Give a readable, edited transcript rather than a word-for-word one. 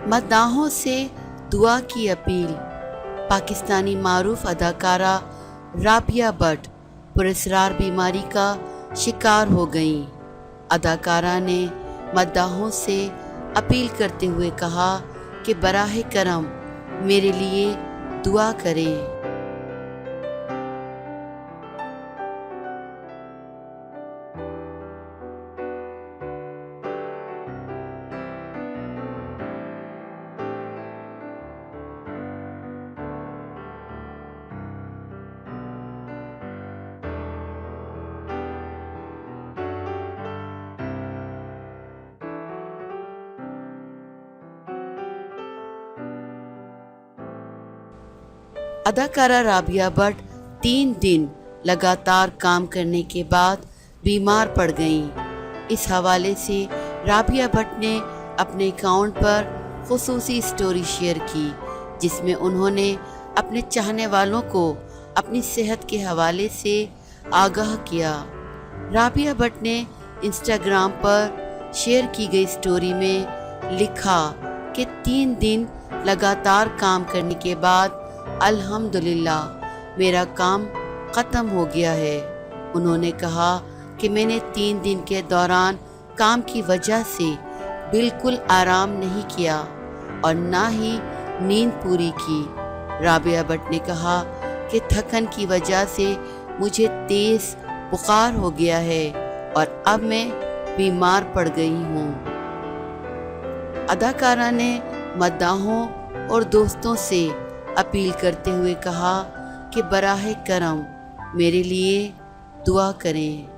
मद्दाहों से दुआ की अपील। पाकिस्तानी मारूफ अदाकारा राबिया भट्ट पुरस्कार बीमारी का शिकार हो गईं। अदाकारा ने मद्दाहों से अपील करते हुए कहा कि बराह करम मेरे लिए दुआ करें। अदाकारा राबिया भट्ट 3 दिन लगातार काम करने के बाद बीमार पड़ गईं। इस हवाले से राबिया भट्ट ने अपने अकाउंट पर खुसूसी स्टोरी शेयर की, जिसमें उन्होंने अपने चाहने वालों को अपनी सेहत के हवाले से आगाह किया। राबिया भट्ट ने इंस्टाग्राम पर शेयर की गई स्टोरी में लिखा कि 3 दिन लगातार काम करने के बाद अल्हम्दुलिल्लाह मेरा काम ख़त्म हो गया है। उन्होंने कहा कि मैंने 3 दिन के दौरान काम की वजह से बिल्कुल आराम नहीं किया और ना ही नींद पूरी की। राबिया भट्ट ने कहा कि थकन की वजह से मुझे तेज़ बुखार हो गया है और अब मैं बीमार पड़ गई हूँ। अदाकारा ने मद्दाहों और दोस्तों से अपील करते हुए कहा कि बराह करम मेरे लिए दुआ करें।